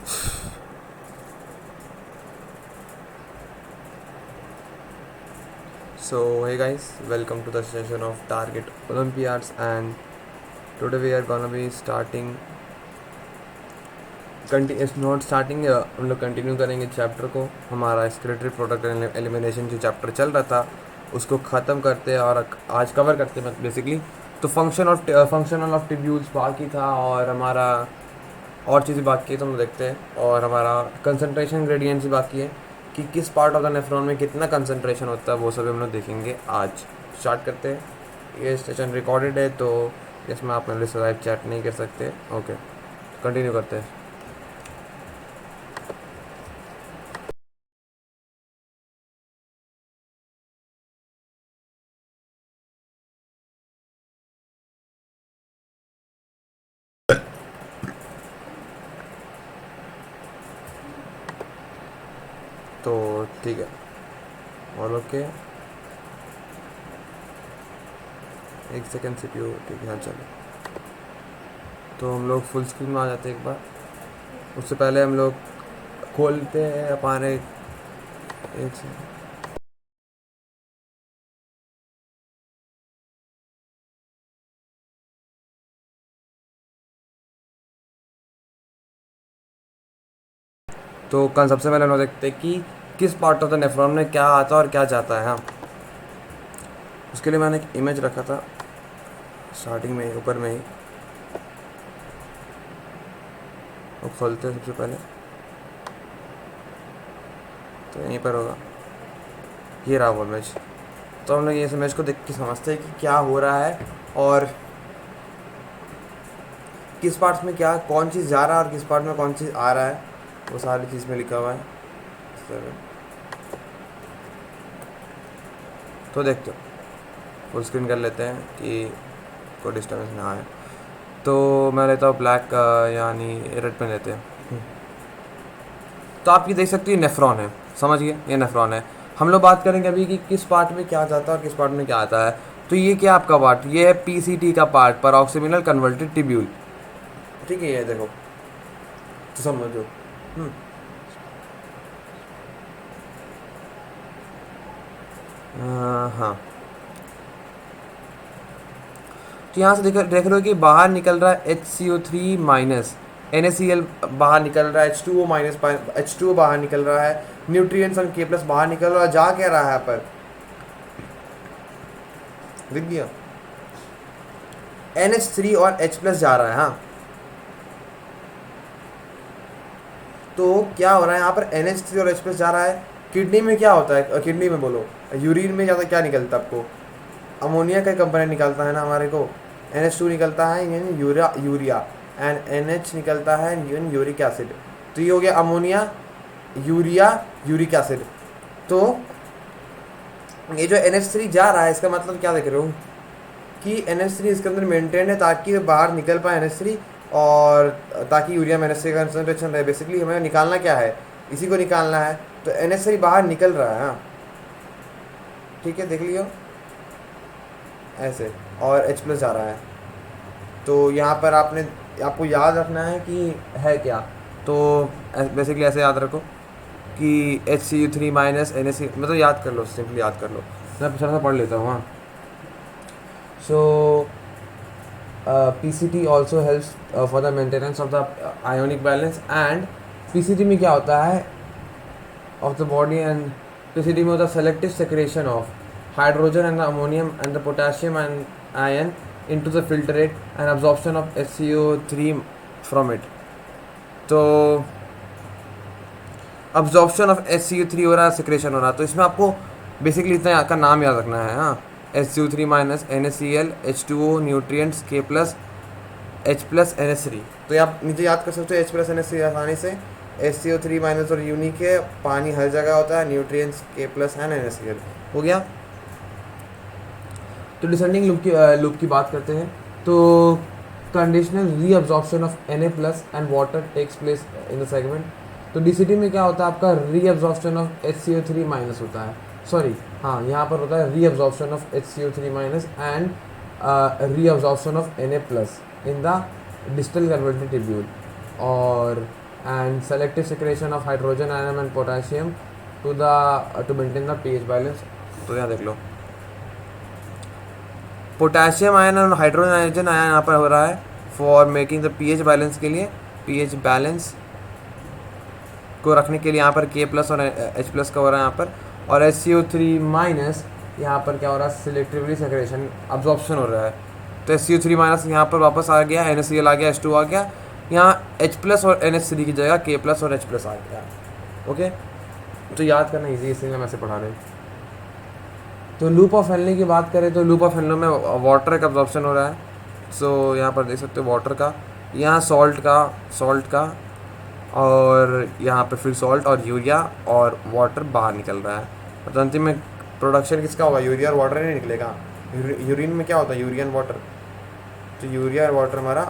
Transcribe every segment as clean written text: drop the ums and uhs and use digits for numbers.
So hey guys, welcome to the session of Target Olympiads, and today we are gonna be starting not starting हम लोग continue करेंगे chapter को। हमारा excretory product elimination जो chapter चल रहा था उसको ख़त्म करते और आज कवर करते हैं बेसिकली। तो फंक्शनल ऑफ टिब्यूल्स बाकी था और हमारा और चीज़ें बाकी है, तो हम देखते हैं। और हमारा कंसंट्रेशन ग्रेडियंट्स भी बाकी है कि किस पार्ट ऑफ द नेफ्रॉन में कितना कंसंट्रेशन होता है, वो सब हम लोग देखेंगे। आज स्टार्ट करते हैं। ये सेशन रिकॉर्डेड है तो इसमें आप मेरे से लाइव चैट नहीं कर सकते। ओके, कंटिन्यू करते हैं। तो ठीक है, और ओके, एक सेकेंड CPU, ठीक है, हाँ चलो। तो हम लोग फुल स्क्रीन में आ जाते हैं एक बार। उससे पहले हम लोग खोलते हैं हमारे एक से तो कल सबसे पहले हम लोग देखते हैं कि किस पार्ट ऑफ द नेफ्रॉन में क्या आता है और क्या जाता है। हाँ, उसके लिए मैंने एक इमेज रखा था स्टार्टिंग में, ऊपर में ही। वो खोलते हैं सबसे पहले, तो यहीं पर होगा, ये रहा वो इमेज। तो हम लोग इस इमेज को देख के समझते हैं कि क्या हो रहा है और किस पार्ट में क्या कौन चीज़ जा रहा है और किस पार्ट में कौन चीज़ आ रहा है, वो सारी चीज़ में लिखा हुआ है। तो देखते हो, फुल स्क्रीन कर लेते हैं कि कोई डिस्टर्बेंस ना आए। तो मैं लेता हूँ ब्लैक, यानी रेड पेन लेते हैं। तो आप ये देख सकते हो, नेफ्रॉन है, समझिए ये नेफ्रॉन है। हम लोग बात करेंगे अभी कि किस पार्ट में क्या जाता है और किस पार्ट में क्या आता है। तो ये क्या आपका पार्ट, ये है PCT का पार्ट, पैरोक्सिमिनल कन्वर्टेड टिब्यूल। ठीक है, ये देखो तो समझो। हाँ, तो यहाँ से देख रहे हो कि बाहर निकल रहा है HCO3 माइनस, NaCl बाहर निकल रहा है, H2O माइनस, H2O बाहर निकल रहा है, न्यूट्रिएंट्स और K प्लस बाहर निकल रहा है। जा क्या रहा है पर, दिख गया, NH3 और H प्लस जा रहा है। हाँ, तो क्या हो रहा है यहाँ पर, NH3 और H प्लस जा रहा है। किडनी में क्या होता है, किडनी में बोलो, यूरिन में ज़्यादा क्या निकलता है आपको, अमोनिया का कंपोनेंट निकलता है ना हमारे को। NH2 निकलता है यानी यूरिया एंड NH निकलता है यानी यूरिक एसिड। तो ये हो गया अमोनिया, यूरिया, यूरिक एसिड। तो ये जो NH3 जा रहा है, इसका मतलब क्या देख रहे हो कि NH3 इसके अंदर मेंटेन है ताकि बाहर निकल पाए NH3, और ताकि यूरिया में NH3 का कंसनट्रेशन रहे। बेसिकली हमें निकालना क्या है, इसी को निकालना है। तो NH3 बाहर निकल रहा है। हाँ, ठीक है, देख लियो ऐसे, और H प्लस जा रहा है। तो यहाँ पर आपको याद रखना है कि है क्या। तो बेसिकली ऐसे याद रखो कि HCU3 माइनस NaC, मतलब याद कर लो, सिंपली याद कर लो। मैं थोड़ा सा पढ़ लेता हूँ। हाँ, सो PCT also helps for the maintenance of the ionic balance. And PCT में क्या होता है of the body, and PCT में होता है selective secretion of hydrogen and ammonium and the potassium and ion into the filtrate and absorption of HCO3 from it। तो absorption of HCO3 हो रहा है, सिक्रेशन हो रहा है। तो इसमें आपको बेसिकली इतना का नाम याद रखना है। हाँ, HCO3 minus NaCl, H2O, nutrients K plus, H plus NH3। तो आप नीचे याद कर सकते हो H प्लस NH3 आसानी से। HCO3 माइनस और यूनिक है, पानी हर जगह होता है, nutrients K plus and NaCl हो गया। तो डिसेंडिंग लूप की बात करते हैं। तो conditional reabsorption of Na plus and water takes place in the segment. तो DCT में क्या होता है, आपका रीअब्जॉर्प्शन ऑफ HCO3 माइनस होता है, सॉरी, हाँ, यहाँ पर होता है reabsorption of HCO3 minus and reabsorption of Na plus in the distal convoluted tubule. और and selective secretion of hydrogen ion and potassium to maintain the pH balance। तो यहाँ देख लो, पोटेशियम आयन और हाइड्रोजन आयन यहाँ पर हो रहा है for making the pH balance के लिए, पीएच बैलेंस को रखने के लिए यहाँ पर K प्लस और H प्लस का हो रहा है यहाँ पर, और SCO3 माइनस यहाँ पर क्या हो रहा है, सिलेक्टिवली सेक्रेशन अब्जॉर्प्शन हो रहा है। तो SCO3 माइनस यहाँ पर वापस आ गया, NaCl आ गया, H2 आ गया, यहाँ H प्लस और NH3 की जगह K प्लस और H प्लस आ गया। ओके, तो याद करना ईजी, इसलिए मैं ऐसे पढ़ा रहा हूँ। तो लूप ऑफ हेनले की बात करें तो लूप ऑफ हेनले में वाटर का अब्जॉर्प्शन हो रहा है। सो यहाँ पर देख सकते हो वाटर का, यहाँ सॉल्ट का और यहाँ पे फिर सॉल्ट और यूरिया और वाटर बाहर निकल रहा है। और अंतिम में प्रोडक्शन किसका होगा, यूरिया और वाटर नहीं निकलेगा। यूरिन में क्या होता है, यूरियन वाटर, तो यूरिया और वाटर हमारा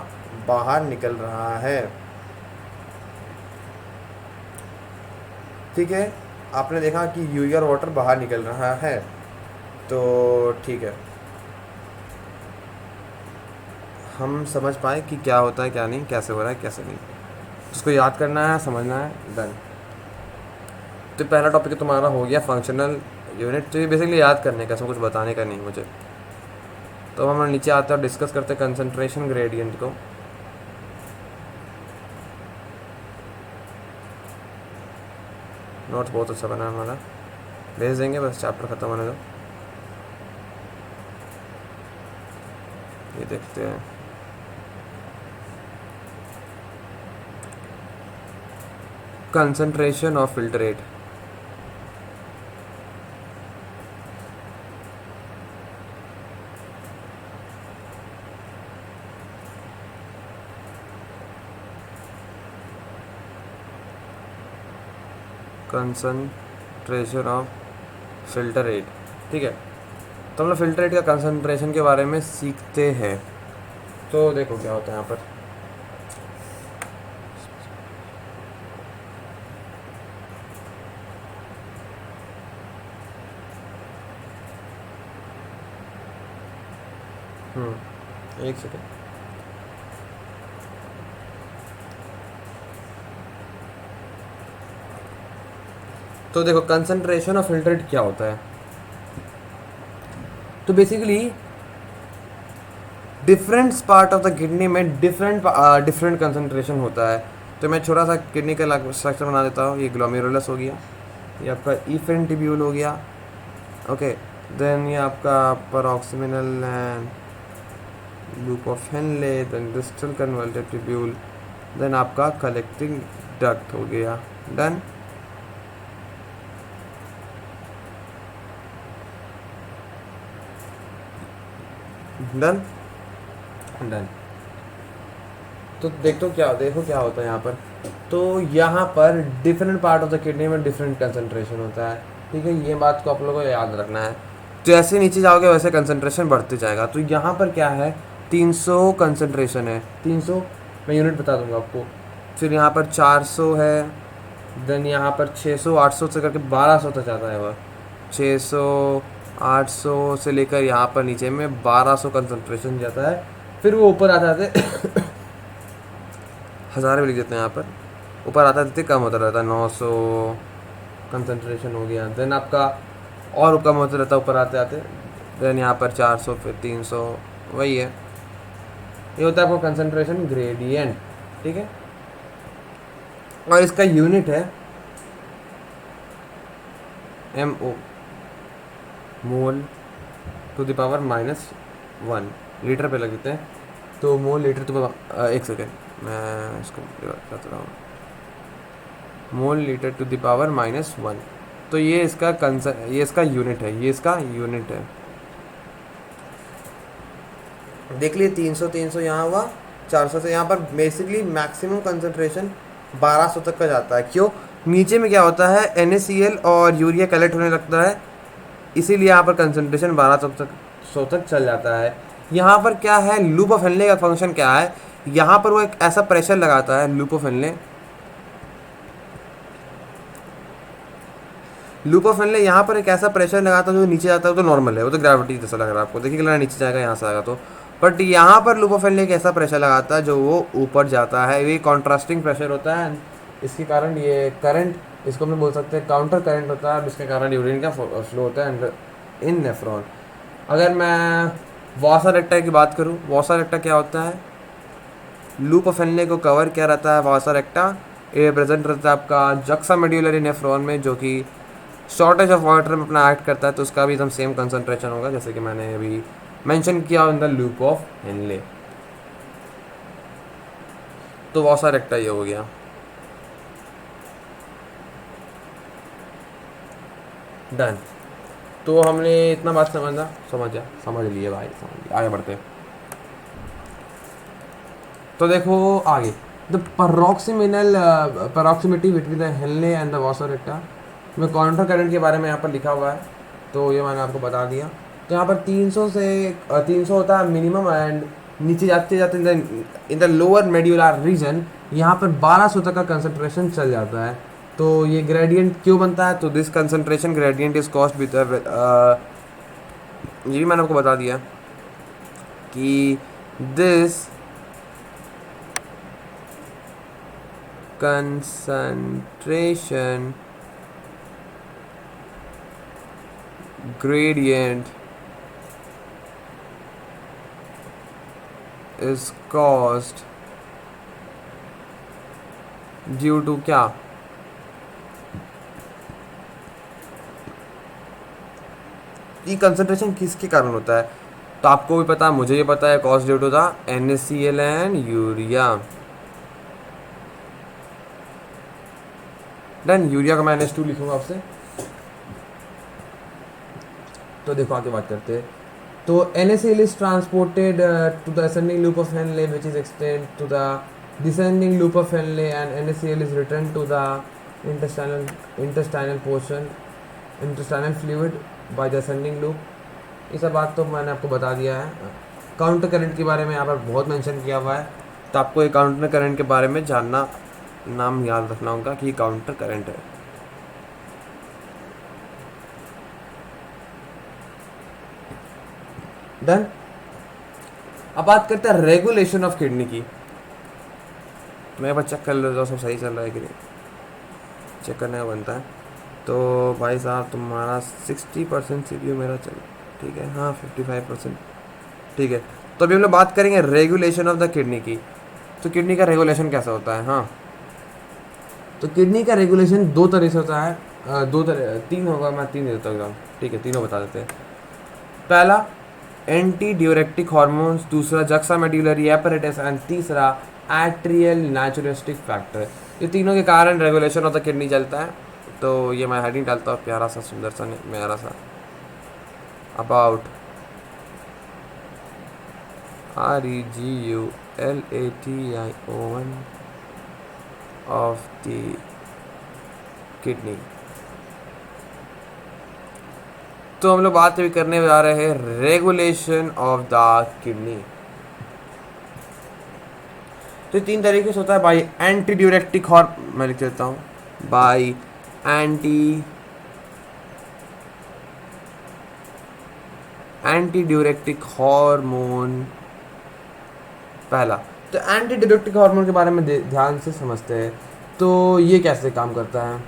बाहर निकल रहा है। ठीक है, आपने देखा कि यूरिया और वाटर बाहर निकल रहा है, तो ठीक है, हम समझ पाए कि क्या होता है क्या नहीं, कैसे हो रहा है कैसे नहीं, उसको याद करना है, समझना है, डन। तो पहला टॉपिक तुम्हारा हो गया फंक्शनल यूनिट। तो ये बेसिकली याद करने का, इसमें कुछ बताने का नहीं मुझे। तो हम नीचे आते हैं और डिस्कस करते हैं कंसंट्रेशन ग्रेडियंट को। नोट्स बहुत अच्छा बना है हमारा, भेज देंगे बस चैप्टर ख़त्म होने दो। ये देखते हैं, concentration of filtrate. Concentration of filter rate, ठीक है। तो हम लोग फिल्टर रेट का कंसंट्रेशन के बारे में सीखते हैं। तो देखो क्या होता है यहाँ पर, एक सेकेंड। तो देखो कंसंट्रेशन ऑफ फिल्ट्रेट क्या होता है। तो basically different part of the kidney में डिफरेंट कंसंट्रेशन होता है। तो मैं छोटा सा किडनी का स्ट्रक्चर बना देता हूँ। ये ग्लोमेरुलस हो गया, ये आपका इफेंट टिब्यूल हो गया, ओके। देन ये आपका proximal and loop of Henle, then distal convoluted tubule, then आपका कलेक्टिंग डक्ट हो गया, डन। Done done. तो देखो क्या होता है यहाँ पर। तो यहाँ पर different part of the kidney में डिफरेंट कंसंट्रेशन होता है, ठीक है। ये बात को आप लोगों को याद रखना है। जैसे नीचे जाओगे वैसे कंसंट्रेशन बढ़ते जाएगा। तो यहाँ पर क्या है, 300 कंसंट्रेशन है, 300 मैं यूनिट बता दूंगा आपको। फिर यहाँ पर 400 है, देन यहाँ पर 600 800 से करके 1200 तक जाता है। वह 600 800 से लेकर यहाँ पर नीचे में 1200 कंसंट्रेशन जाता है। फिर वो ऊपर आ जाते हज़ार भी लिख देते हैं यहाँ पर, ऊपर आता रहते कम होता रहता है, 900 कंसंट्रेशन हो गया। देन आपका और कम होता रहता है ऊपर आते आते। देन यहाँ पर 400, फिर 300, वही है। ये होता है आपको कंसंट्रेशन ग्रेडियंट, ठीक है। और इसका यूनिट है MO, mole to the power -1, litre पे लग देते हैं। तो मोल लीटर टू एक सेकेंड मैं इसको करता रहा हूँ, mole litre to the power -1। तो ये इसका यूनिट है, ये इसका यूनिट है। देख लिए 300 यहाँ हुआ, 400 से यहाँ पर बेसिकली मैक्सिमम कंसंट्रेशन 1200 तक का जाता है। क्यों, नीचे में क्या होता है, NaCl और यूरिया कलेक्ट होने लगता है, इसीलिए यहाँ पर कंसंट्रेशन 1200 तक चल जाता है। यहाँ पर क्या है, लूप ऑफ हेनले का फंक्शन क्या है, यहाँ पर वो एक ऐसा प्रेशर लगाता है, लूप ऑफ हेनले यहाँ पर एक ऐसा प्रेशर लगाता है जो नीचे जाता है। तो नॉर्मल है, वो तो ग्रेविटी जैसा लग रहा है आपको, देखिए नीचे जाएगा यहाँ से आएगा तो। बट यहाँ पर लूप ऑफ हेनले एक ऐसा प्रेशर लगाता है जो वो ऊपर जाता है। ये कॉन्ट्रास्टिंग प्रेशर होता है, इसके कारण ये करंट, इसको हम बोल सकते हैं काउंटर करंट होता है, जिसके कारण यूरिन का फ्लो होता है इन नेफ्रॉन। अगर मैं वासा रेक्टा की बात करूँ, वासा रेक्टा क्या होता है, लूप ऑफ हेनले को कवर क्या रहता है वासा रेक्टा, ये प्रेजेंट रहता है आपका जक्सा मेड्यूलरी नेफ्रॉन में, जो कि शॉर्टेज ऑफ वाटर में अपना एक्ट करता है, तो उसका भी एकदम सेम कंसंट्रेशन होगा जैसे कि मैंने अभी मेंशन किया in the loop of Henley. तो वासा रेक्टा ये हो गया। डन। तो हमने इतना बात समझ लिए भाई, समझ लिए, आगे बढ़ते हैं। तो देखो आगे, the proximity between the Henle and the vasa recta में काउंटर करंट के बारे में यहाँ पर लिखा हुआ है, तो ये मैंने आपको बता दिया। तो यहाँ पर 300 से 300 होता है मिनिमम, एंड नीचे जाते जाते in the lower medullary reason यहाँ पर 1200 तक का कंसंट्रेशन चल जाता है। तो ये ग्रेडियंट क्यों बनता है, तो this concentration gradient is caused with, ये भी मैंने आपको बता दिया कि this concentration gradient is caused due to क्या, ये कंसंट्रेशन किसके कारण होता है, तो आपको भी पता है, मुझे ये पता है, cause due to the NaCl and urea. Done. Urea का मैं NH2 लिखूंगा आपसे। तो देखो आगे बात करते हैं। तो NaCl is transported to the ascending loop of Henle which is extend to the descending loop of Henle, and NaCl is return to the intestinal portion, intestinal fluid by the ascending loop. ये सब बात तो मैंने आपको बता दिया है। Counter current के बारे में यहाँ पर बहुत मेंशन किया हुआ है, तो आपको ये काउंटर करंट के बारे में जानना, नाम याद रखना होगा कि काउंटर करंट है। डन। अब बात करते हैं रेगुलेशन ऑफ किडनी की। मैं बस चेक कर लो सब सही चल रहा है कि नहीं, चेक करने का बनता है। तो भाई साहब तुम्हारा 60% CPU मेरा चल, ठीक है, हाँ 55%, ठीक है। तो अभी हम लोग बात करेंगे रेगुलेशन ऑफ द किडनी की। तो किडनी का रेगुलेशन कैसा होता है, हाँ, तो किडनी का रेगुलेशन दो तरह से होता है, तीन होगा, मैं तीन देता हूँ, ठीक है, तीनों बता देते हैं। पहला एंटी ड्यूरेक्टिक हॉर्मोन्स, दूसरा जक्सा मेड्यूलरी एपरेटस, एंड तीसरा एट्रियल नेचुरलिस्टिक फैक्टर। ये तीनों के कारण रेगुलेशन ऑफ द किडनी चलता है। तो ये मैं हेडिंग डालता हूँ, प्यारा सा सुंदर सा प्यारा सा, about REGULATION of the kidney. तो हम लोग बात भी करने जा रहे हैं रेगुलेशन ऑफ द किडनी। तो तीन तरीके से होता है, बाई एंटी ड्यूरेक्टिक मैं लिख देता हूँ, बाई एंटी ड्यूरेक्टिक हार्मोन। पहला, तो एंटी ड्यूरेक्टिक हार्मोन के बारे में ध्यान से समझते हैं। तो ये कैसे काम करता है,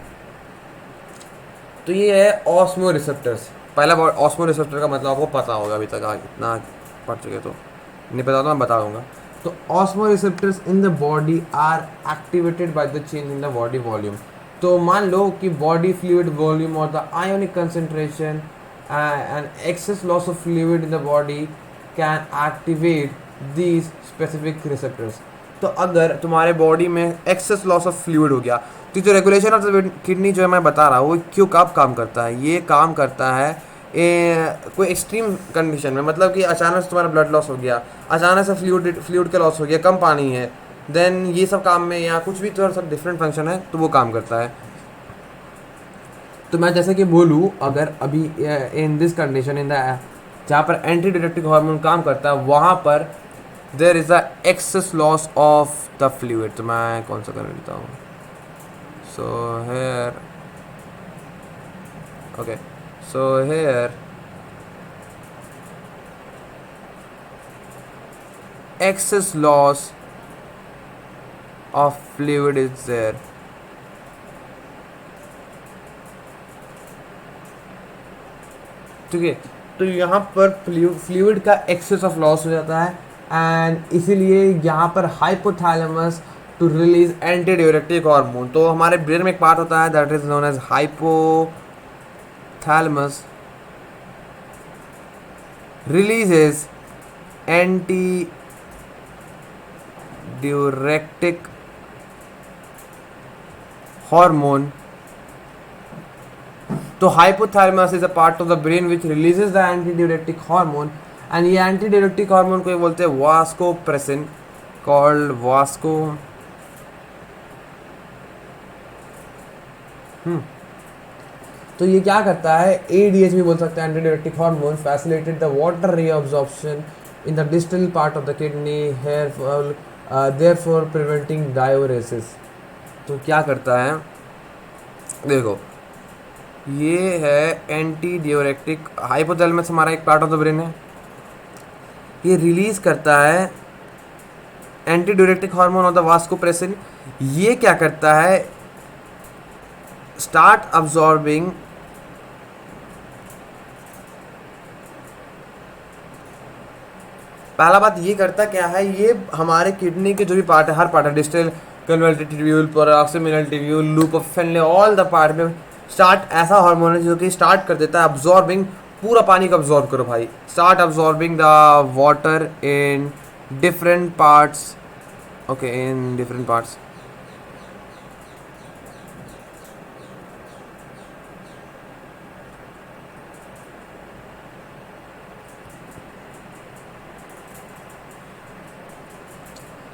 तो ये है ऑस्मो रिसेप्टर्स। पहला ऑस्मो रिसेप्टर का मतलब आपको पता होगा, अभी तक इतना पढ़ चुके, तो नहीं पता तो मैं बता दूंगा। तो osmoreceptors in the body are activated by the change in the body volume. तो मान लो कि बॉडी फ्लूइड वॉल्यूम और the ionic concentration and excess loss of fluid in the body can activate these specific receptors. तो अगर तुम्हारे body में access loss of fluid हो गया, तो जो रेगुलेशन ऑफ द किडनी जो मैं बता रहा हूँ, वो क्यों कब काम करता है, ये काम करता है कोई एक्सट्रीम कंडीशन में, मतलब कि अचानक से तुम्हारा ब्लड लॉस हो गया, अचानक से फ्लूइड का लॉस हो गया, कम पानी है, देन ये सब काम में, या कुछ भी थोड़ा सा डिफरेंट फंक्शन है, तो वो काम करता है। तो मैं जैसे कि बोलूँ, अगर अभी in this condition, in the जहाँ पर एंटी डायरेक्टिक हार्मोन काम करता है, वहाँ पर there is a excess loss of the fluid. तो मैं कौन सा कर लेता हूँ, so here excess loss of fluid is there, ठीक है। तो यहाँ पर फ्लूइड का एक्सेस ऑफ लॉस हो जाता है एंड इसीलिए यहाँ पर hypothalamus to release anti diuretic hormone. तो हमारे ब्रेन में एक पार्ट होता है that is known as hypothalamus releases anti diuretic hormone. तो hypothalamus is a part of the brain which releases the antidiuretic hormone and ये antidiuretic hormone को ये बोलते हैं vasopressin called vasco तो ये क्या करता है ADH भी बोल सकते हैं antidiuretic hormone facilitate the water reabsorption in the distal part of the kidney hair fall therefore preventing diuresis। तो क्या करता है देखो ये है एंटी डायरेक्टिक हाइपोथैलेमस हमारा एक पार्ट ऑफ द ब्रेन है ये रिलीज करता है anti diuretic hormone of the वास्कोप्रेसिन। ये क्या करता है स्टार्ट अब्सॉर्बिंग पहला बात ये करता क्या है ये हमारे किडनी के जो भी पार्ट है हर पार्ट है distal convoluted tubule proximal tubule loop of Henle all the part में स्टार्ट ऐसा हार्मोन है जो कि स्टार्ट कर देता है अब्जॉर्बिंग पूरा पानी को अब्जॉर्ब करो भाई start absorbing the water in different parts okay in different parts.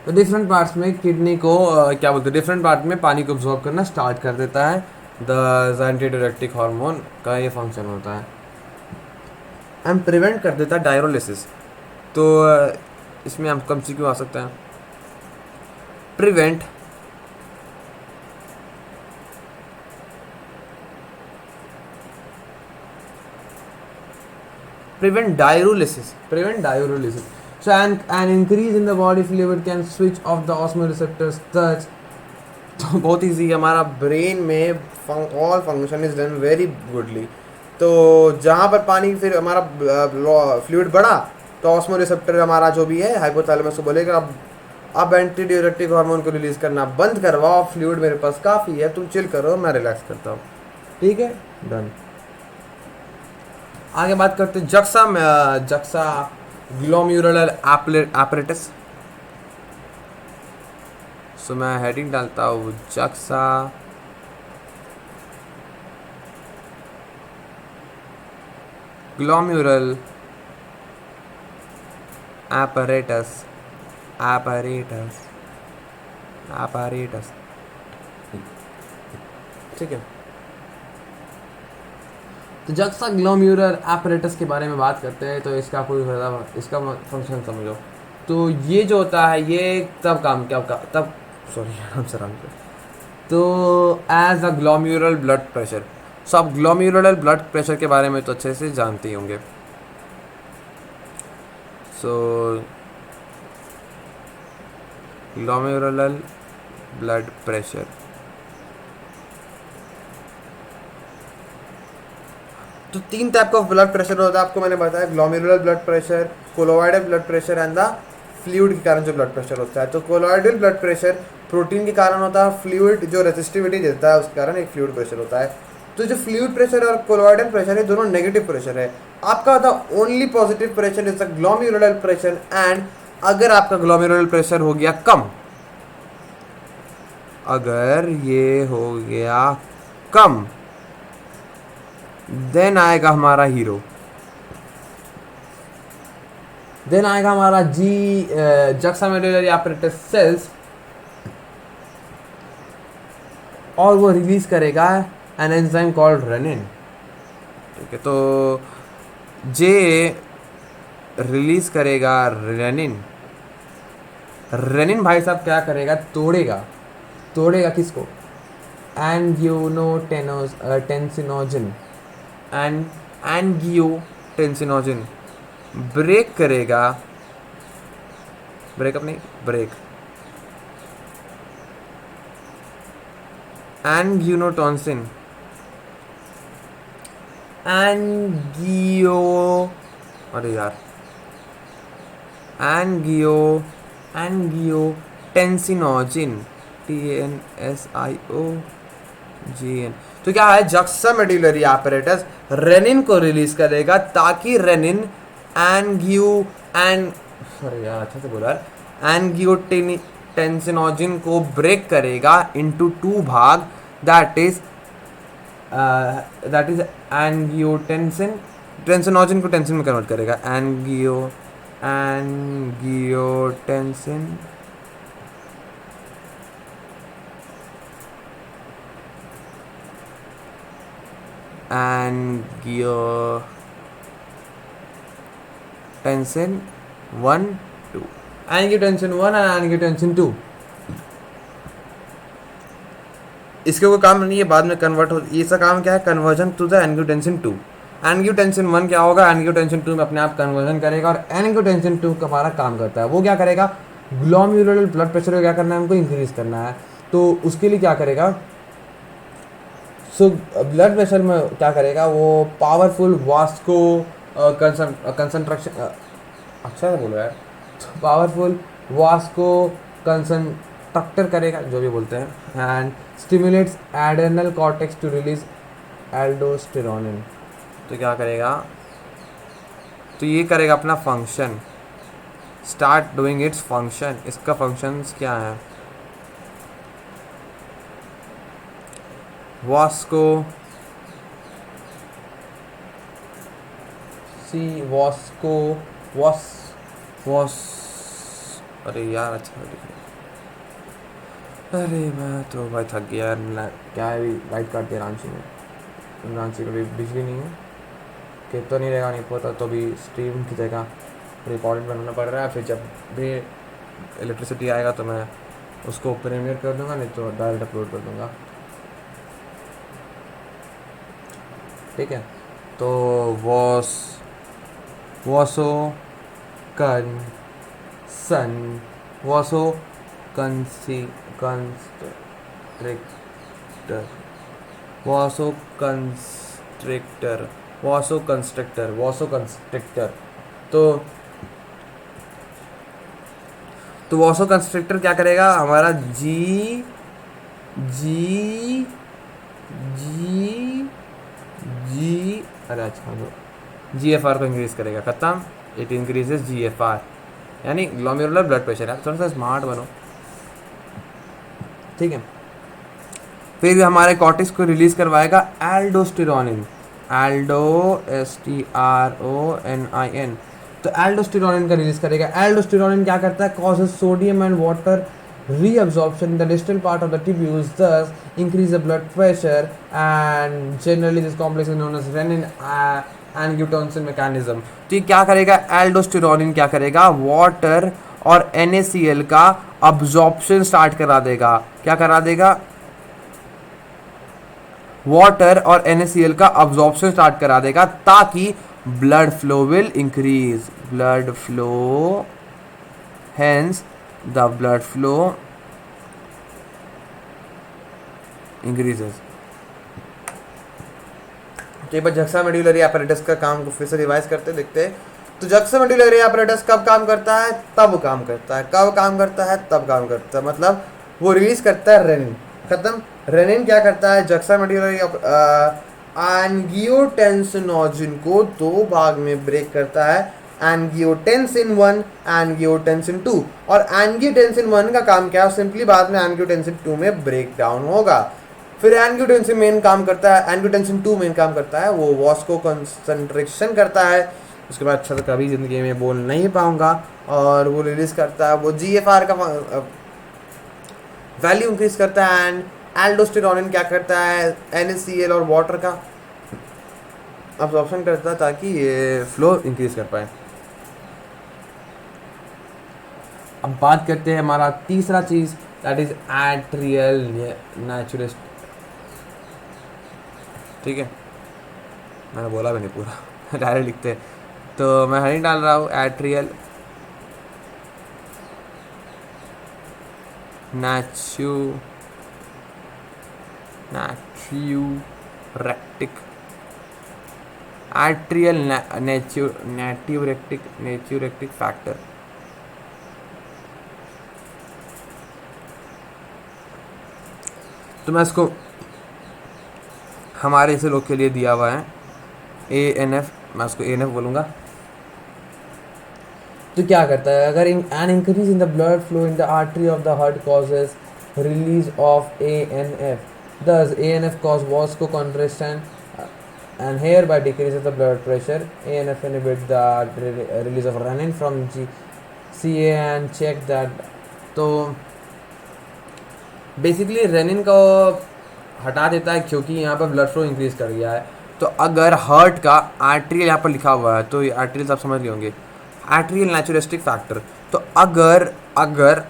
तो डिफरेंट पार्ट्स में किडनी को क्या बोलते हैं डिफरेंट पार्ट में पानी को अब्जॉर्ब करना स्टार्ट कर देता है द एंटी डायरेक्टिक हार्मोन का ये फंक्शन होता है एंड प्रिवेंट कर देता है डायरोलिसिस। तो इसमें हम कम से क्यों आ सकता है prevent diuresis so an increase in the body fluid can switch off the osmoreceptors thus तो बहुत ईजी हमारा ब्रेन में all function is done very goodly. तो जहाँ पर पानी फिर हमारा फ्लूइड बढ़ा तो ऑस्मो रिसेप्टर हमारा जो भी है हाइपोथैलेमस को बोलेगा अब एंटी डायरेक्टिक हार्मोन को रिलीज करना बंद करवाओ फ्लूइड मेरे पास काफ़ी है तुम चिल करो मैं रिलैक्स करता हूँ ठीक है डन। आगे बात करते हैं जक्सा ग्लोम्युलर एपरेटस। सो मैं हेडिंग डालता हूँ जक्सा ग्लोम्युलर एपरेटस ठीक है। तो जक्सा ग्लोम्युलर एपरेटस के बारे में बात करते हैं तो इसका इसका फंक्शन समझो। तो ये जो होता है ये तब काम क्या तब सॉरी आराम से तो एज अ ग्लोम्युलर ब्लड प्रेशर। सो आप ग्लोम्युलर ब्लड प्रेशर के बारे में तो अच्छे से जानते ही होंगे। सो ग्लोम्युलर ब्लड प्रेशर तो 3 टाइप का ब्लड प्रेशर होता है आपको मैंने बताया glomerular blood pressure colloidal blood pressure and the fluid के कारण जो ब्लड प्रेशर होता है। तो कोलोइडल ब्लड प्रेशर प्रोटीन के कारण होता है फ्लूइड जो रेजिस्टिविटी देता है उसके कारण एक फ्लूइड प्रेशर होता है। तो जो फ्लूइड प्रेशर और कोलोइडल प्रेशर है दोनों नेगेटिव प्रेशर है। आपका होता है only positive pressure is the glomerular pressure and अगर आपका ग्लोम्युलर प्रेशर हो गया कम अगर ये हो गया कम देन आएगा हमारा हीरो देन आएगा हमारा जक्सामेडुलरी एपरेटस सेल्स और वो रिलीज करेगा एन एंजाइम कॉल्ड रेनिन ठीक है। तो जे रिलीज करेगा रेनिन भाई साहब क्या करेगा तोड़ेगा किसको एंजियोटेंसिनोजन एंजियोटेंसिनोजन ब्रेक करेगा एंजियोटेंसिन एंगियो, अरे यार, एंगियो एंगियोटेंसिनोजिन, TNSIOGN। तो क्या है, जक्सामेडुलरी apparatus रेनिन को रिलीज करेगा ताकि रेनिन एंगियो एंड अरे यार अच्छा से बोला यार, एंगियोटेंसिनोजिन को ब्रेक करेगा इनटू टू भाग, दैट इज एंगियोटेंसिन, टेंसिनोजिन को टेंसिन में कन्वर्ट करेगा, एंगियोटेंसिन एंगियोटेंसिन 1 2, एंगियोटेंसिन 1 एंड एंगियोटेंसिन 2, इसके कोई काम नहीं है, बाद में कन्वर्ट हो, इसका काम क्या है, कन्वर्जन टू द एंगियोटेंसिन 2। एंगियोटेंसिन 1 क्या होगा, एंगियोटेंसिन 2 में अपने आप कन्वर्जन करेगा, और एंगियोटेंसिन 2 का हमारा काम करता है, वो क्या करेगा, ग्लोमेरुलर ब्लड प्रेशर को क्या करना है, हमको इंक्रीज करना है। तो उसके लिए क्या करेगा, सो ब्लड प्रेशर में क्या करेगा, वो पावरफुल वास्को कंसंट्रेक्शन, अच्छा बोलो यार, पावरफुल वास्को कंसंट्रक्टर करेगा, जो भी बोलते हैं, and stimulates adrenal cortex to release aldosterone. तो क्या करेगा, तो ये करेगा अपना function, start doing its function. इसका फंक्शंस क्या है, वास्को सी वास्को वॉस वॉस अरे यार अच्छा अरे मैं तो भाई थक गया यार, क्या है, भी लाइट काट दिया रांची में, रांची में भी बिजली नहीं है, कि तो नहीं रहेगा नहीं पता, तो भी स्ट्रीम की जगह रिकॉर्डेड बनाना पड़ रहा है, फिर जब भी इलेक्ट्रिसिटी आएगा तो मैं उसको प्रीमियर कर दूंगा, नहीं तो डायरेक्ट अपलोड कर दूंगा, ठीक है। तो वॉसो कन सन वॉसो कंसी कंस्ट्रिक्टर वासो कंस्ट्रिक्टर वासो कंस्ट्रिक्टर। तो वासो कंस्ट्रिक्टर क्या करेगा, हमारा जी जी जी जी अरे अच्छा GFR को इंक्रीज करेगा, खत्म, इट इंक्रीजेज GFR, यानी ग्लोमेरुलर ब्लड प्रेशर है। थोड़ा सा स्मार्ट बनो, ठीक है। फिर हमारे कॉर्टेक्स को रिलीज करवाएगा एल्डोस्टेरोनिन, एल्डोस्टेरोनिन। तो एल्डोस्टेरोनिन का रिलीज करेगा। एल्डोस्टेरोनिन क्या करता है, causes sodium and water reabsorption in the distal part of the tubes, thus increase the blood pressure, and generally this complex is known as renin angiotensin mechanism। तो ये क्या करेगा, एल्डोस्टेरोनिन क्या करेगा, वाटर और NaCl का अब्जॉर्प्शन स्टार्ट करा देगा। क्या करा देगा, वाटर और NaCl का अब्जॉर्प्शन स्टार्ट करा देगा, ताकि blood flow will increase, blood flow, hence the blood flow increases. तो एक बार जक्सामेडुलरी apparatus का काम को फिर से रिवाइज करते देखते हैं। तो जक्सामेडुलरी apparatus कब काम करता है, तब काम करता है, कब काम करता है, तब काम करता है, मतलब वो रिलीज करता है रेनिन, खत्म। रेनिन क्या करता है, जक्सामेडुलरी एंगियोटेंसिनोजिन को दो भाग में ब्रेक करता है, एंगियोटेंसिन 1, एंगियोटेंसिन 2। और एंगियोटेंसिन 1 का काम क्या है, सिंपली बाद में एंगियोटेंसिन 2 में ब्रेक डाउन होगा। फिर एंगियोटेंसिन मेन काम करता है, एंगियोटेंसिन 2 मेन काम करता है, वो वास्को कंसंट्रेशन करता है, उसके बाद अच्छा तो कभी ज़िंदगी में बोल नहीं पाऊंगा, और वो रिलीज करता है, वो GFR का वैल्यू इंक्रीज करता है। एंड एल्डोस्टेरोनिन क्या करता है, NaCl और वाटर का अब्जॉर्प्शन करता है, ताकि ये फ्लो इंक्रीज कर पाए। अब बात करते हैं हमारा तीसरा चीज़, दैट इज एट्रियल नेचुरिस्ट, ठीक है, मैंने बोला भी नहीं पूरा डायरेक्ट लिखते, तो मैं हनी डाल रहा हूँ, एट्रियल नेचुरेटिक आर्ट्रियल नेचुरेटिक फैक्टर। तो मैं इसको हमारे ऐसे लोग के लिए दिया हुआ है ANF, मैं उसको ANF बोलूँगा। तो क्या करता है, अगर an increase in the blood flow in the artery of the heart causes release of ANF, thus ANF cause vasoconstriction and hereby decreases the blood pressure. ANF inhibit the release of renin from CA and check that। तो basically rennin को हटा देता है क्योंकि यहाँ पर blood flow increase कर गया है। तो अगर हार्ट का आर्ट्रियल यहाँ पर लिखा हुआ है तो ये आर्ट्रियल आप समझ लिए होंगे, आर्ट्रियल नेचुरिस्टिक फैक्टर। तो अगर अगर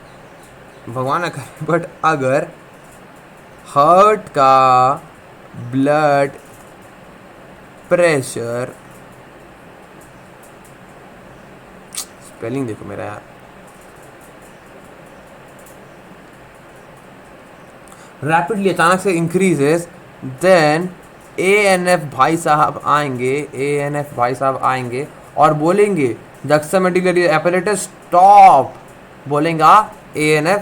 भगवान ना करे बट अगर हार्ट का ब्लड प्रेशर, स्पेलिंग देखो मेरा यार, रैपिडली अचानक से इंक्रीजेस, देन ANF भाई साहब आएंगे, ANF भाई साहब आएंगे और बोलेंगे जक्सामेडुलरी एपेरेटस स्टॉप, बोलेगा ANF।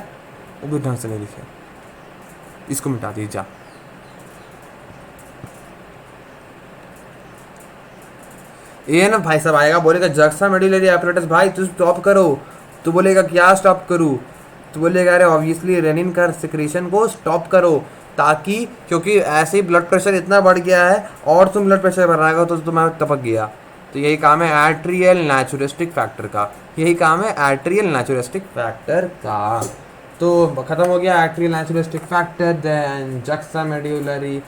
वो भी ढंग से नहीं लिखे, इसको मिटा दीजिए जा। ANF भाई साहब आएगा, बोलेगा जक्सामेडुलरी एपेरेटस भाई तू स्टॉप करो। तो बोलेगा क्या स्टॉप करूँ, तो बोलेगा अरे ऑब्वियसली रेनिन का सिक्रेशन को स्टॉप करो, ताकि क्योंकि ऐसे ही ब्लड प्रेशर इतना बढ़ गया है और तुम ब्लड प्रेशर बढ़ाएगा तो तुम्हें टपक गया। तो यही काम है आर्ट्रियल नेचुरिस्टिक फैक्टर का, यही काम है आर्ट्रियल नेचुरिस्टिक फैक्टर का। तो ख़त्म हो गया आर्ट्रियल नेचुरिस्टिक फैक्टर। देन जक्सामेडुलरी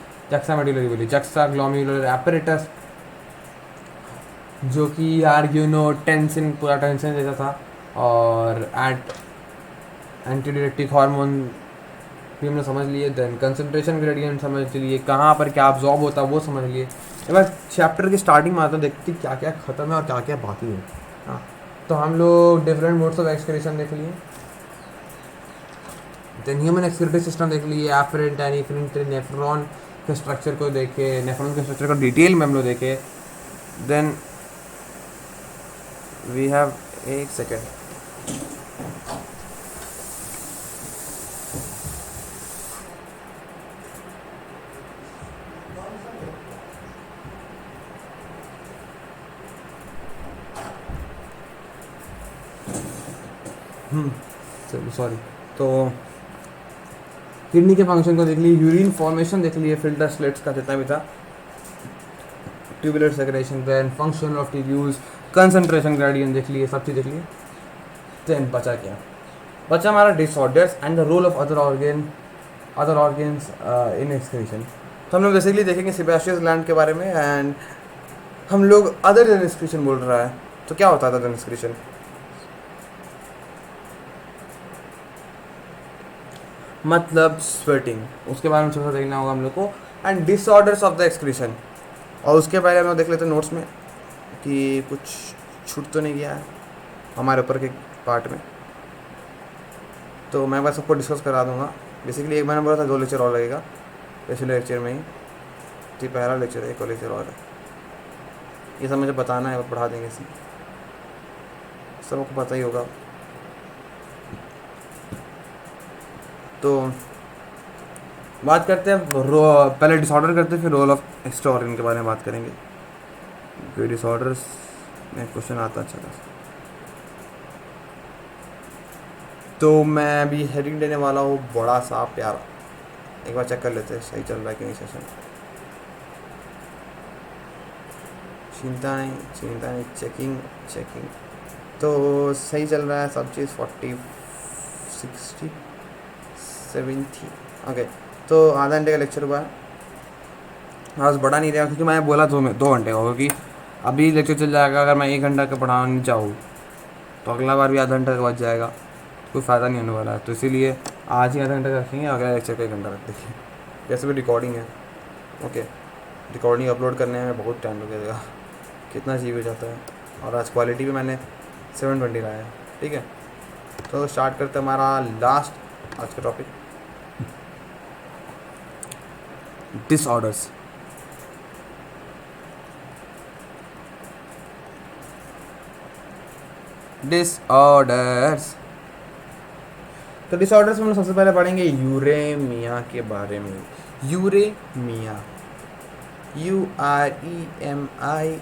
बोली जक्साग्लोमेरुलर एपेरेटस, जो कि यार टेंशन, पूरा टेंशन जैसा था। और एंटीडायरेक्टिक हार्मोन भी हमने समझ लिए। देन कंसंट्रेशन ग्रेडियंट समझ लिए, कहाँ पर क्या अब्जॉर्ब होता है वो समझ लिए। एक बार चैप्टर की स्टार्टिंग में आता हूँ, देखते क्या क्या ख़त्म है और क्या क्या बाकी है। हाँ, तो हम लोग डिफरेंट मोड्स ऑफ एक्सक्रीशन देख लिए, देन ह्यूमन एक्सक्रीटरी सिस्टम देख लिए, एफरेंट एनीफरेंट नेफ्रॉन के स्ट्रक्चर को देखे, नेफ्रॉन के स्ट्रक्चर को डिटेल में हम लोग देखे। देन वी हैव, एक सेकेंड, चलो सॉरी। तो किडनी के फंक्शन को देख लिए, यूरिन फॉर्मेशन देख लिए, फिल्टर स्लिट्स का जितना भी था, tubular secretion, then function of tubules, concentration gradient देख लिए, सब चीज़ देख लिए। देन बचा क्या, बचा हमारा disorders and the role of other organs in excretion. तो हम लोग बेसिकली देखेंगे सेबेस्टियस ग्लैंड के बारे में, एंड हम लोग अदर देन एक्सक्रीशन बोल रहा है। तो क्या होता है अदर देन एक्सक्रीशन, मतलब स्वेटिंग, उसके बारे में थोड़ा देखना होगा हम लोग को, and disorders of the excretion. और उसके पहले हम लोग देख लेते हैं नोट्स में कि कुछ छूट तो नहीं गया है हमारे ऊपर के पार्ट में। तो मैं बस सबको डिस्कस करा दूंगा। बेसिकली एक मैंने बोला था 2 लेक्चर और लगेगा, पिछले लेक्चर में ही, तो पहला लेक्चर है, एक और लेक्चर और है। ये सब मुझे बताना है, पढ़ा देंगे इसी, सबको पता ही होगा। तो बात करते हैं पहले डिसऑर्डर करते हैं, फिर रोल ऑफ एक्स्ट्रा ऑर्गन के बारे में बात करेंगे। कोई डिसऑर्डर्स में क्वेश्चन आता अच्छा खासा। तो मैं अभी हेडिंग देने वाला हूँ बड़ा सा प्यारा, एक बार चेक कर लेते हैं सही चल रहा है कि नहीं सेशन। चिंता नहीं, चेकिंग। तो सही चल रहा है सब चीज़, 40 60 70 ओके। तो आधा घंटे का लेक्चर हुआ है, आज बढ़ा नहीं रहा क्योंकि मैं बोला 2 घंटे का, क्योंकि अभी लेक्चर चल जाएगा। अगर मैं 1 घंटा का पढ़ाने चाहूँ तो अगला बार भी आधा घंटा का बच जाएगा, कोई फ़ायदा नहीं होने वाला है। तो इसीलिए आज ही आधा घंटा रखेंगे, अगला लेक्चर का 1 घंटा रख देंगे। वैसे भी रिकॉर्डिंग है, ओके, रिकॉर्डिंग अपलोड करने में बहुत टाइम लगेगा, कितना GB जाता है। और आज क्वालिटी भी मैंने 720 लाया है, ठीक है। तो स्टार्ट करते हैं हमारा लास्ट आज का टॉपिक, डिसऑर्डर्स। डिसऑर्डर्स। तो डिसऑर्डर्स में हम सबसे पहले पढ़ेंगे यूरेमिया के बारे में। Uraemia, UREMIA।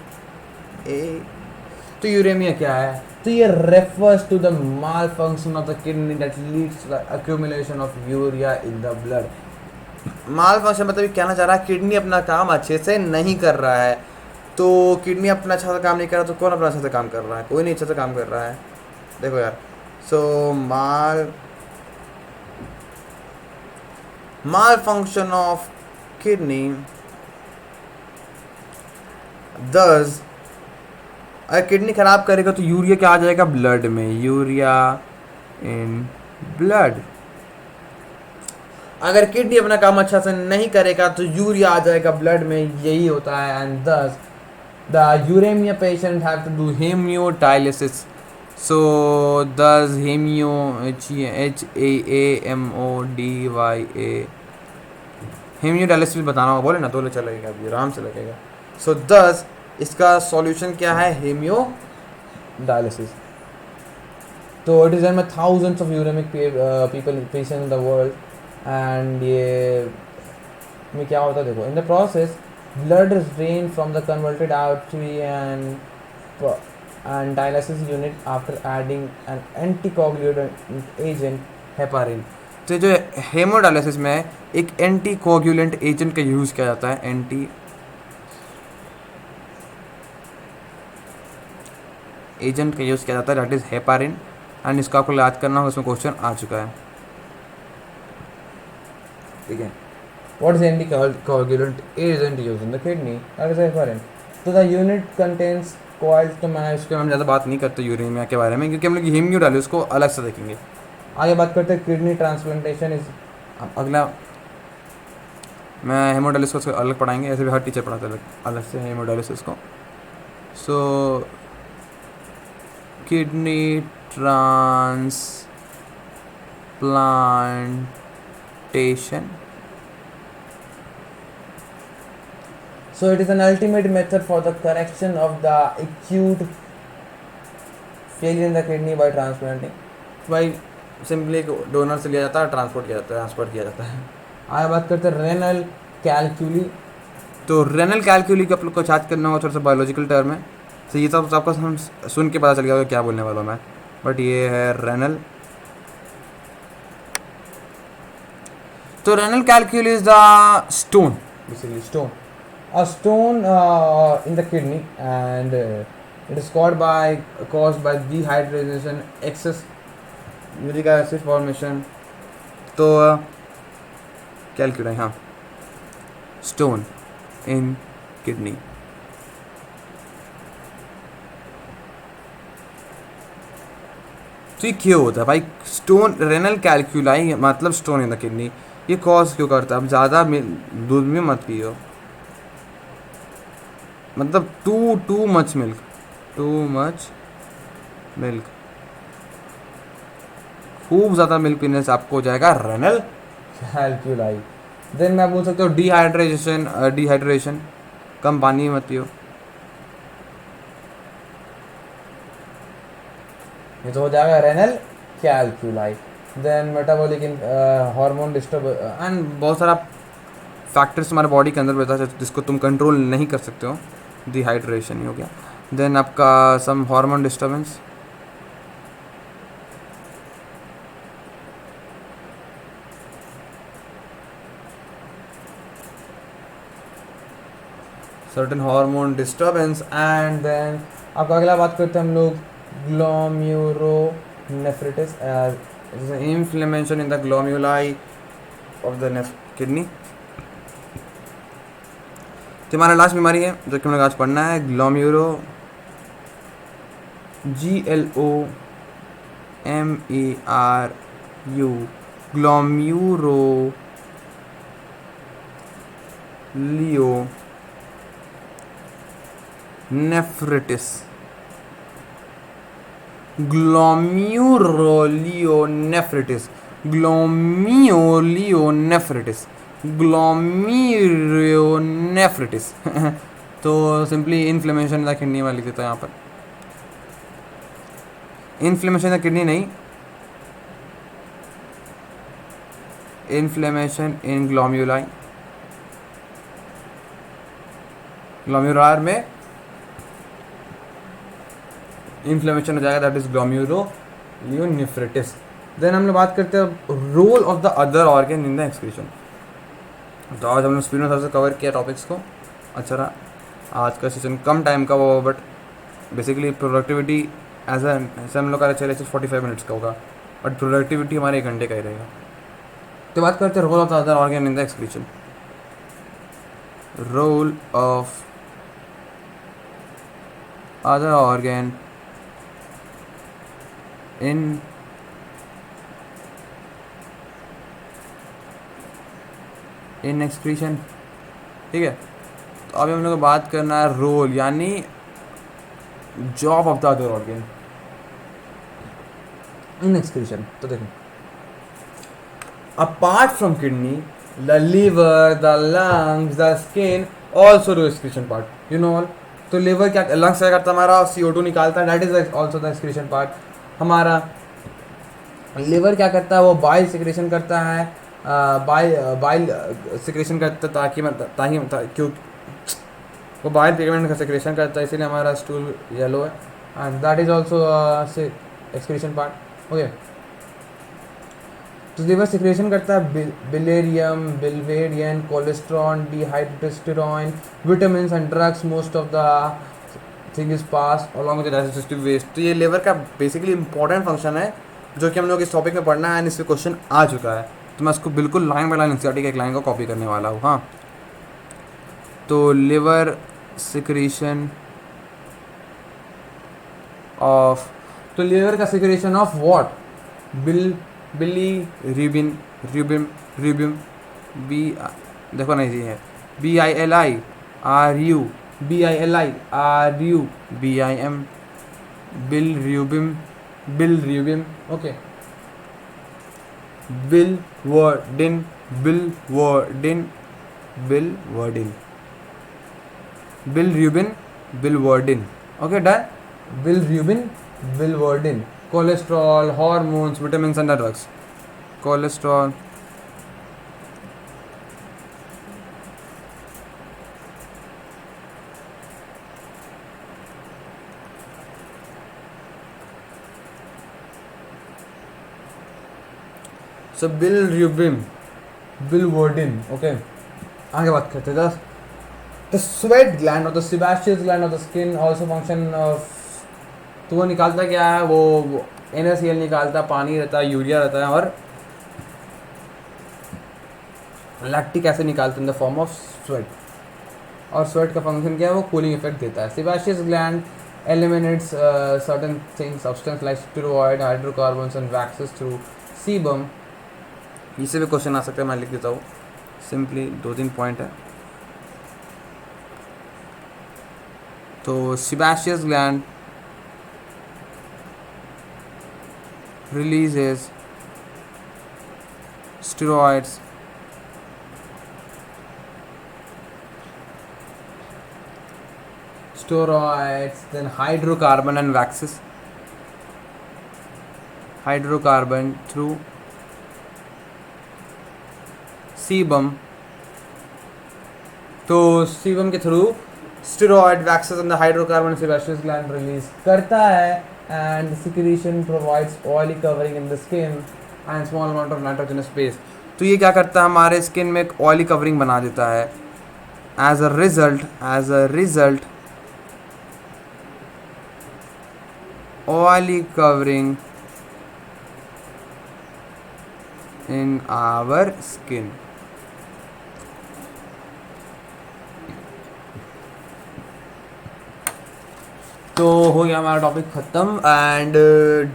तो यूरेमिया क्या है? तो ये refers to the malfunction of the kidney that leads to the accumulation of urea in the blood. Malfunction मतलब ये कहना चाह रहा है किडनी अपना काम अच्छे से नहीं कर रहा है। तो किडनी अपना अच्छा से काम नहीं कर रहा तो कौन अपना अच्छा से काम कर रहा है? कोई नहीं अच्छा से काम कर रहा है। देखो यार, सो माल फंक्शन ऑफ किडनी दस, अगर किडनी खराब करेगा तो यूरिया क्या आ जाएगा? ब्लड में, यूरिया इन ब्लड। अगर किडनी अपना काम अच्छा से नहीं करेगा तो यूरिया आ जाएगा ब्लड में, यही होता है। And thus the uraemia patient have to do haemodialysis. So thus haemo, HAAMODYA, हेमियोडायलिसिस बताना होगा, बोले ना तो चलेगा, अभी आराम से लगेगा। सो दस इसका सॉल्यूशन क्या है? Haemodialysis. तो it is done by thousands of uraemic people patient in the world. And ये में क्या होता है देखो, in the process blood is drain from the converted artery and dialysis unit after adding an anticoagulant agent heparin. तो जो hemodialysis में एक एंटीकोगुलेंट एजेंट का यूज़ किया जाता है, एजेंट का यूज़ किया जाता है, दैट इज़ हेपारिन। एंड इसका आपको याद करना होगा, उसमें क्वेश्चन आ चुका है, ठीक है। What is anticoagulant agent use in the kidney? That is heparin. तो द यूनिट कंटेन्स कॉइल्स। तो मैं इसके हम ज़्यादा बात नहीं करते यूरेमिया के बारे में, क्योंकि हम लोग हेमियोडायलिसिस को अलग से देखेंगे। आगे बात करते हैं किडनी ट्रांसप्लांटेशन इज अगला। मैं हेमोडायलिसिस को अलग पढ़ाएंगे, ऐसे भी हर टीचर पढ़ाते हैं अलग से हेमोडायलिसिस को। सो kidney transplantation, so it is an ultimate method for the correction of the acute failure in the kidney by transplanting। भाई सिंपली डोनर से लिया जाता है, ट्रांसफर किया जाता है। आगे बात करते हैं रेनल कैलक्यूली। तो रेनल कैलक्यूली को आप लोग को याद करना होगा, थोड़ा सा बायोलॉजिकल टर्म है, तो ये सब आपको हम सुन के पता चल गया क्या बोलने वाला हूँ मैं, बट ये है रेनल। तो renal calculi is the stone, basically stone, a stone in the kidney, and it is caused by dehydration, excess uric acid formation। तो कैलक्यूलाई, हाँ, स्टोन इन किडनी। तो ये क्यों होता है भाई? स्टोन, रेनल कैलक्यूलाई मतलब स्टोन इन द किडनी, ये कॉज क्यों करता है? अब ज़्यादा दूध भी मत पियो, मतलब टू मच मिल्क, खूब ज़्यादा मिल्क पीने से आपको हो जाएगा रेनल कैलक्यूलाई। देन मैं बोल सकता हूँ डिहाइड्रेशन, कम पानी मत पियो, ये तो हो जाएगा renal calculi. Then metabolic hormone disturb, and बहुत सारा फैक्टर्स हमारे बॉडी के अंदर रहता है जिसको तुम कंट्रोल नहीं कर सकते हो, डिहाइड्रेशन ही हो गया। देन आपका some hormone disturbance, certain hormone disturbance. And then आपका अगला बात करते हैं हम लोग glomerulonephritis, inflammation in the glomeruli of the kidney. तो हमारा लास्ट बीमारी है जो कि हम लोग आज पढ़ना है, GLOMERU, ग्लोम्युरोलियोनेफ्रिटिस, ग्लोम्युरोनेफ्रिटिस तो simply inflammation in the kidney वाली देता है यहाँ पर। इन्फ्लेमेशन इन किडनी नहीं, इन्फ्लेमेशन इन ग्लोम्युलाई, ग्लोम्युलर में इन्फ्लेमेशन हो जाएगा, दैट इज ग्लोम्युलोनेफ्रिटिस। देन हम लोग बात करते हैं role of the other organ in the excretion. तो आज हम लोग स्पीड में थोड़ा सा कवर किया टॉपिक्स को। अच्छा रहा, आज का सेशन कम टाइम का हुआ, बट बेसिकली प्रोडक्टिविटी एज ऐसे हम लोग का चले 45 मिनट्स का होगा, बट प्रोडक्टिविटी हमारे 1 घंटे का ही रहेगा। तो बात करते हैं role of the other organ in the excretion. Role of other organ in excretion, ठीक है। तो अभी हम लोग को बात करना है रोल यानी job of the other organ in excretion. तो देखो, apart from kidney, the liver, the lungs, the skin also do excretion part, you know all. तो लीवर क्या, लंग्स क्या करता है हमारा, CO2 निकालता है, that is also the excretion part. हमारा लीवर क्या करता है, वो बाइल सिक्रेशन करता है, बाइल सिक्रेशन करता है ताकि क्यों वो बाइल पिगमेंट का सिक्रेशन करता है, इसीलिए हमारा स्टूल येलो है, and that is also excretion part, okay. तो लीवर सिक्रेशन करता है bilirubin, biliverdin, cholesterol, dihydrotestosterone, vitamin and drugs, most of the thing is pass along with digestive waste. तो ये लीवर का बेसिकली इंपॉर्टेंट फंक्शन है जो कि हम लोग इस टॉपिक में पढ़ना है, एंड इस पर क्वेश्चन आ चुका है। तो मैं उसको बिल्कुल लाइन बाय लाइन एनसीईआरटी के एक लाइन को कॉपी करने वाला हूँ, हाँ। तो लिवर सिक्रेशन ऑफ, तो लिवर का secretion of what, bilirubin, rubin B, देखो नहीं जी है, BILIRU, BILIRUBIM, bilirubin, okay. Biliverdin, biliverdin, okay done. Biliverdin, cholesterol, hormones, vitamin and drugs. Cholesterol, so biliverdin, okay. आगे बात करते हैं द स्वेट ग्लैंड और the sebaceous gland of the skin also function of, तो वो निकालता क्या है, वो NaCl निकालता, पानी रहता है, यूरिया रहता है, और लैक्टिक एसिड निकालते हैं in the form of sweat. और स्वेट का फंक्शन क्या है, वो कूलिंग इफेक्ट देता है। सेबाशियस gland eliminates certain things, substance like steroid, hydrocarbons and waxes through sebum। इससे भी क्वेश्चन आ सकता है, मैं लिख देता हूँ सिंपली, 2-3 पॉइंट है। तो sebaceous gland releases steroids, then hydrocarbon and waxes, hydrocarbon through sebum। तो sebum के through steroid, waxes and the hydrocarbon sebaceous gland release करता है, and secretion provides oily covering in the skin and small amount of nitrogenous space। तो ये क्या करता है, हमारे स्किन में एक ऑयली कवरिंग बना देता है। as a result oily covering in our skin। तो हो गया हमारा टॉपिक ख़त्म, and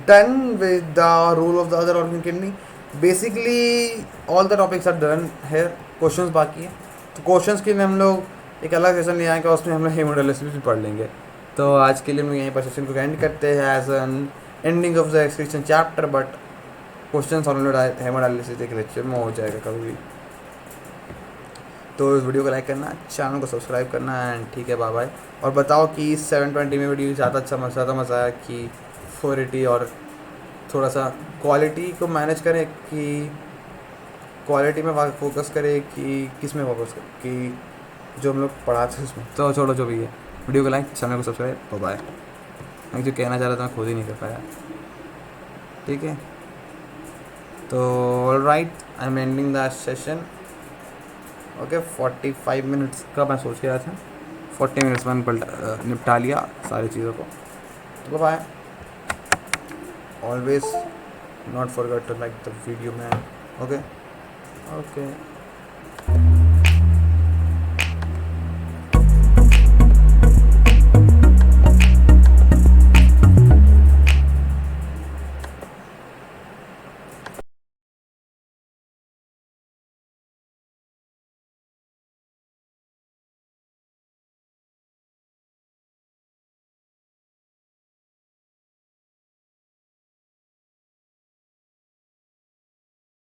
done with the rule of the other organ kidney. Basically all the topics are done है, क्वेश्चंस बाकी है। तो क्वेश्चंस के लिए हम लोग एक अलग सेशन ले आएंगे, उसमें हम लोग हेमोडायलिसिस भी पढ़ लेंगे। तो आज के लिए हम यहीं पर सेशन को एंड करते हैं as an ending of the excretion chapter, but question already haemodialysis एक लेक्चर में हो जाएगा कभी भी। तो इस वीडियो को लाइक करना, चैनल को सब्सक्राइब करना, एंड ठीक है, बाय बाय। और बताओ कि 720 में वीडियो ज़्यादा मज़ा आया कि अथॉरिटी और थोड़ा सा क्वालिटी को मैनेज करें कि क्वालिटी में फोकस करें कि किस में फोकस करें कि जो हम लोग पढ़ाते हैं उसमें। तो छोड़ो जो भी है, वीडियो को लाइक, चैनल को सब्सक्राइब, बाय। मैं जो कहना चाह रहा था मैं खुद ही नहीं कर पाया, ठीक है। तो alright, I am ending the session. Okay, 45 minutes का मैं सोच के आया था, 40 मिनट्स में निपटा लिया सारी चीज़ों को। तो bye, always not forget to like the video man. Okay okay.